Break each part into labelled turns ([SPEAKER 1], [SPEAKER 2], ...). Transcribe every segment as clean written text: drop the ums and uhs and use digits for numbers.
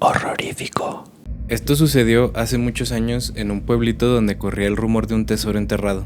[SPEAKER 1] horrorífico.
[SPEAKER 2] Esto sucedió hace muchos años en un pueblito donde corría el rumor de un tesoro enterrado.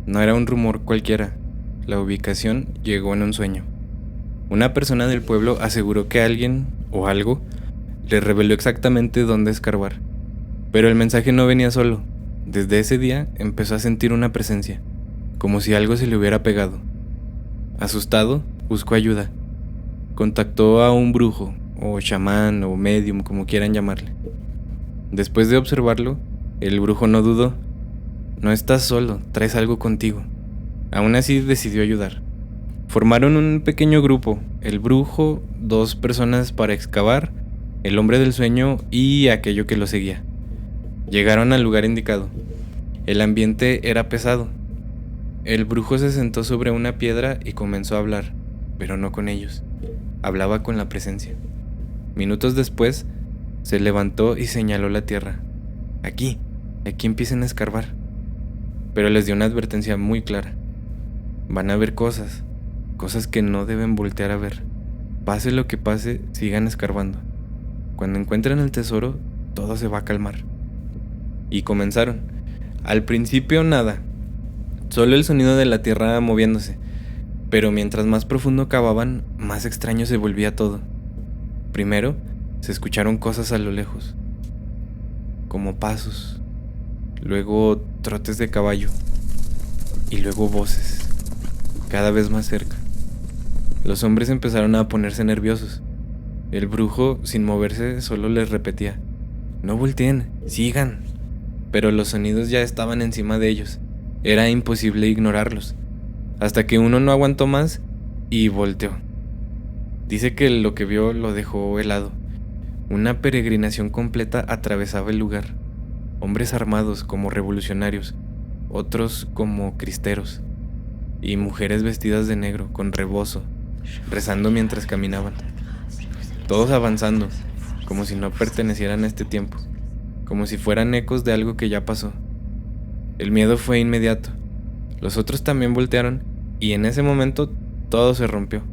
[SPEAKER 2] No era un rumor cualquiera, la ubicación llegó en un sueño. Una persona del pueblo aseguró que alguien o algo le reveló exactamente dónde escarbar. Pero el mensaje no venía solo. Desde ese día empezó a sentir una presencia, como si algo se le hubiera pegado. Asustado, buscó ayuda. Contactó a un brujo, o chamán, o medium, como quieran llamarle. Después de observarlo, el brujo no dudó. No estás solo, traes algo contigo. Aún así decidió ayudar. Formaron un pequeño grupo, el brujo, 2 personas para excavar, el hombre del sueño y aquello que lo seguía. Llegaron al lugar indicado. El ambiente era pesado. El brujo se sentó sobre una piedra y comenzó a hablar, pero no con ellos. Hablaba con la presencia. Minutos después, se levantó y señaló la tierra. Aquí empiecen a escarbar. Pero les dio una advertencia muy clara. Van a ver cosas que no deben voltear a ver. Pase lo que pase, sigan escarbando. Cuando encuentren el tesoro, todo se va a calmar. Y comenzaron. Al principio nada, solo el sonido de la tierra moviéndose. Pero mientras más profundo cavaban, más extraño se volvía todo. Primero, se escucharon cosas a lo lejos, como pasos, luego trotes de caballo, y luego voces, cada vez más cerca. Los hombres empezaron a ponerse nerviosos. El brujo, sin moverse, solo les repetía: no volteen, sigan. Pero los sonidos ya estaban encima de ellos. Era imposible ignorarlos. Hasta que uno no aguantó más y volteó. Dice que lo que vio lo dejó helado. Una peregrinación completa atravesaba el lugar. Hombres armados como revolucionarios, otros como cristeros, y mujeres vestidas de negro con rebozo, rezando mientras caminaban. Todos avanzando, como si no pertenecieran a este tiempo, como si fueran ecos de algo que ya pasó. El miedo fue inmediato. Los otros también voltearon y en ese momento todo se rompió.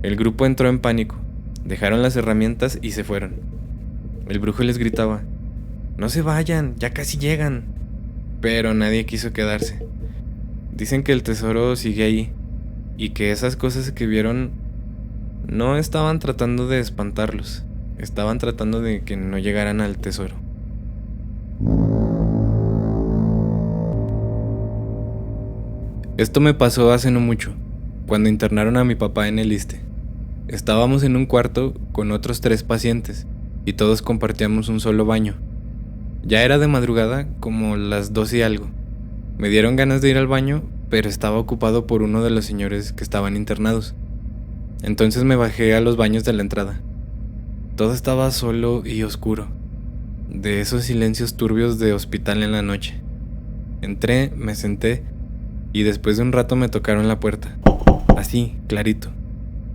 [SPEAKER 2] El grupo entró en pánico, dejaron las herramientas y se fueron. El brujo les gritaba: no se vayan, ya casi llegan. Pero nadie quiso quedarse. Dicen que el tesoro sigue ahí y que esas cosas que vieron no estaban tratando de espantarlos, estaban tratando de que no llegaran al tesoro. Esto me pasó hace no mucho, cuando internaron a mi papá en el ISSSTE. Estábamos en un cuarto con otros 3 pacientes y todos compartíamos un solo baño. Ya era de madrugada, como las 2 y algo. Me dieron ganas de ir al baño, pero estaba ocupado por uno de los señores que estaban internados. Entonces me bajé a los baños de la entrada. Todo estaba solo y oscuro, de esos silencios turbios de hospital en la noche. Entré, me senté y después de un rato me tocaron la puerta. Así, clarito,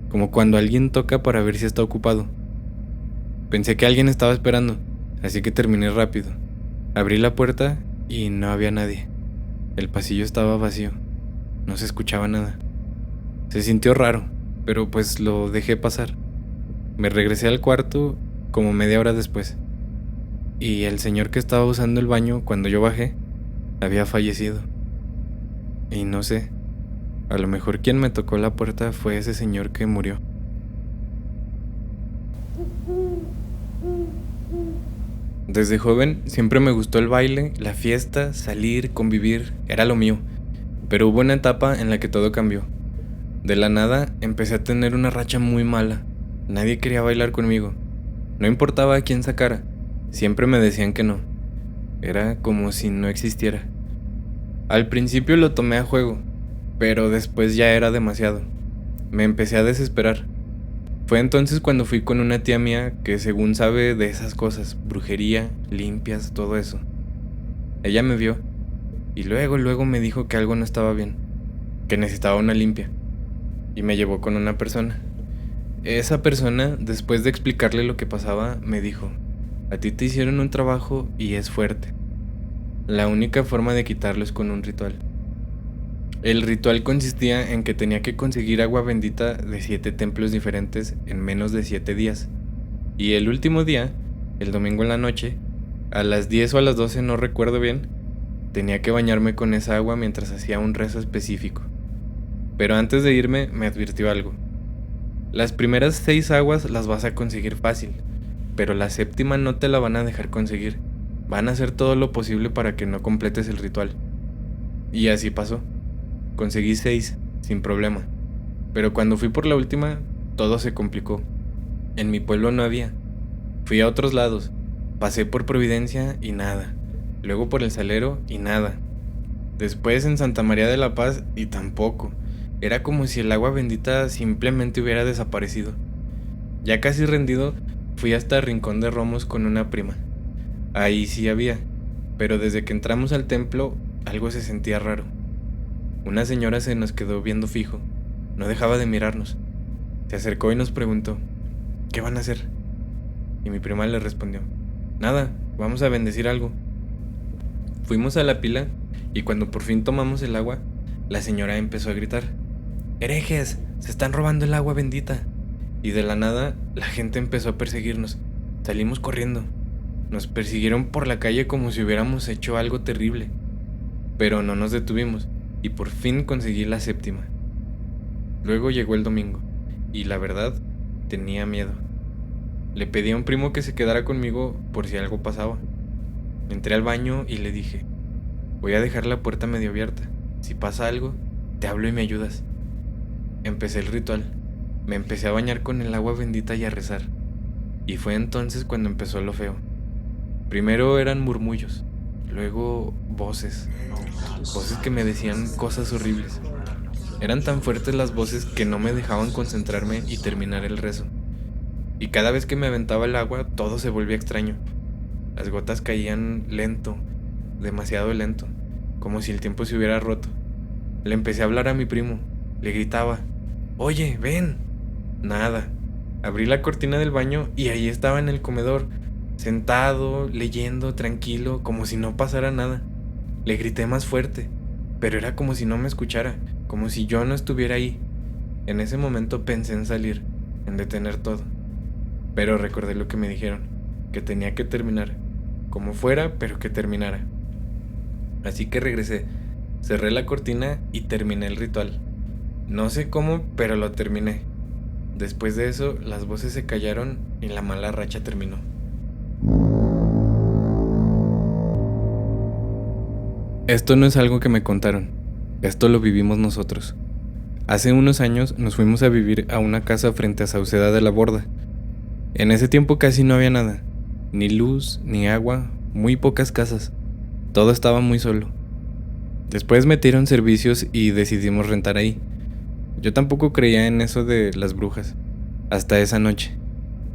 [SPEAKER 2] como cuando alguien toca para ver si está ocupado. Pensé que alguien estaba esperando, así que terminé rápido. Abrí la puerta y no había nadie. El pasillo estaba vacío, no se escuchaba nada. Se sintió raro, pero pues lo dejé pasar. Me regresé al cuarto como media hora después. Y el señor que estaba usando el baño cuando yo bajé había fallecido. Y no sé, a lo mejor quien me tocó la puerta fue ese señor que murió. Desde joven siempre me gustó el baile, la fiesta, salir, convivir, era lo mío. Pero hubo una etapa en la que todo cambió. De la nada empecé a tener una racha muy mala. Nadie quería bailar conmigo. No importaba a quién sacara, siempre me decían que no. Era como si no existiera. Al principio lo tomé a juego, pero después ya era demasiado. Me empecé a desesperar. Fue entonces cuando fui con una tía mía que según sabe de esas cosas, brujería, limpias, todo eso. Ella me vio y luego me dijo que algo no estaba bien, que necesitaba una limpia, y me llevó con una persona. Esa persona, después de explicarle lo que pasaba, me dijo: a ti te hicieron un trabajo y es fuerte. La única forma de quitarlo es con un ritual. El ritual consistía en que tenía que conseguir agua bendita de 7 templos diferentes en menos de 7 días. Y el último día El domingo en la noche, a las 10 o a las 12 no recuerdo bien, tenía que bañarme con esa agua mientras hacía un rezo específico. Pero antes de irme me advirtió algo. Las primeras 6 aguas las vas a conseguir fácil, pero la séptima no te la van a dejar conseguir. Van a hacer todo lo posible para que no completes el ritual. Y así pasó. Conseguí 6, sin problema. Pero cuando fui por la última, todo se complicó. En mi pueblo no había. Fui a otros lados. Pasé por Providencia y nada. Luego por El Salero y nada. Después en Santa María de la Paz y tampoco. Era como si el agua bendita simplemente hubiera desaparecido. Ya casi rendido, fui hasta Rincón de Romos con una prima. Ahí sí había, pero desde que entramos al templo, algo se sentía raro. Una señora se nos quedó viendo fijo. No dejaba de mirarnos. Se acercó y nos preguntó, ¿qué van a hacer? Y mi prima le respondió, nada, vamos a bendecir algo. Fuimos a la pila y cuando por fin tomamos el agua, la señora empezó a gritar, ¡herejes! ¡Se están robando el agua bendita! Y de la nada, la gente empezó a perseguirnos. Salimos corriendo. Nos persiguieron por la calle como si hubiéramos hecho algo terrible. Pero no nos detuvimos y por fin conseguí la séptima. Luego llegó el domingo y la verdad, tenía miedo. Le pedí a un primo que se quedara conmigo por si algo pasaba. Entré al baño y le dije, voy a dejar la puerta medio abierta. Si pasa algo, te hablo y me ayudas. Empecé el ritual. Me empecé a bañar con el agua bendita y a rezar. Y fue entonces cuando empezó lo feo. Primero eran murmullos, luego voces que me decían cosas horribles. Eran tan fuertes las voces que no me dejaban concentrarme y terminar el rezo. Y cada vez que me aventaba el agua, todo se volvía extraño. Las gotas caían lento, demasiado lento, como si el tiempo se hubiera roto. Le empecé a hablar a mi primo, le gritaba, oye, ven. Nada. Abrí la cortina del baño y ahí estaba en el comedor, sentado, leyendo, tranquilo, como si no pasara nada. Le grité más fuerte, pero era como si no me escuchara, como si yo no estuviera ahí. En ese momento pensé en salir, en detener todo. Pero recordé lo que me dijeron, que tenía que terminar, como fuera, pero que terminara. Así que regresé, cerré la cortina y terminé el ritual. No sé cómo, pero lo terminé. Después de eso, las voces se callaron y la mala racha terminó. Esto no es algo que me contaron, esto lo vivimos nosotros. Hace unos años nos fuimos a vivir a una casa frente a Sauceda de la Borda. En ese tiempo casi no había nada, ni luz, ni agua, muy pocas casas. Todo estaba muy solo. Después metieron servicios y decidimos rentar ahí. Yo tampoco creía en eso de las brujas, hasta esa noche.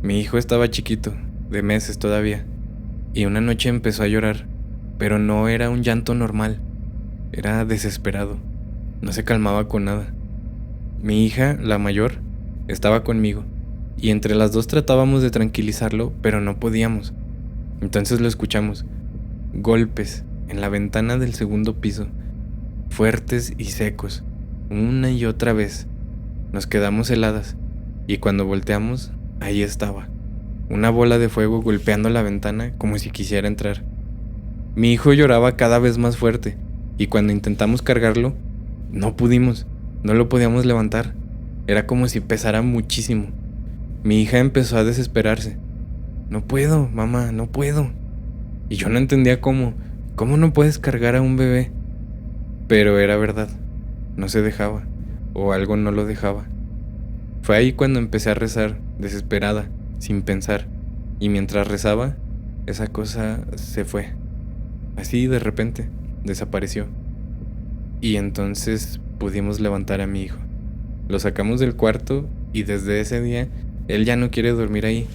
[SPEAKER 2] Mi hijo estaba chiquito, de meses todavía, y una noche empezó a llorar, pero no era un llanto normal, era desesperado, no se calmaba con nada. Mi hija, la mayor, estaba conmigo, y entre las dos tratábamos de tranquilizarlo, pero no podíamos. Entonces lo escuchamos, golpes en la ventana del segundo piso, fuertes y secos, una y otra vez. Nos quedamos heladas y cuando volteamos, ahí estaba, una bola de fuego golpeando la ventana como si quisiera entrar. Mi hijo lloraba cada vez más fuerte y cuando intentamos cargarlo, no pudimos, no lo podíamos levantar. Era como si pesara muchísimo. Mi hija empezó a desesperarse. No puedo, mamá, no puedo. Y yo no entendía cómo no puedes cargar a un bebé. Pero era verdad. No se dejaba, o algo no lo dejaba. Fue ahí cuando empecé a rezar, desesperada, sin pensar, y mientras rezaba, esa cosa se fue. Así de repente, desapareció. Y entonces pudimos levantar a mi hijo. Lo sacamos del cuarto y desde ese día, él ya no quiere dormir ahí.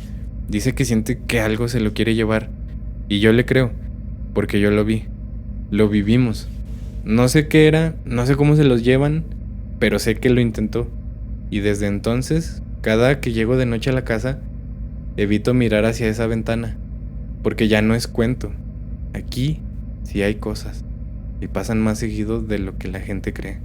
[SPEAKER 2] Dice que siente que algo se lo quiere llevar. Y yo le creo, porque yo lo vi, lo vivimos. No sé qué era, no sé cómo se los llevan, pero sé que lo intentó. Y desde entonces, cada que llego de noche a la casa, evito mirar hacia esa ventana, porque ya no es cuento. Aquí sí hay cosas, y pasan más seguido de lo que la gente cree.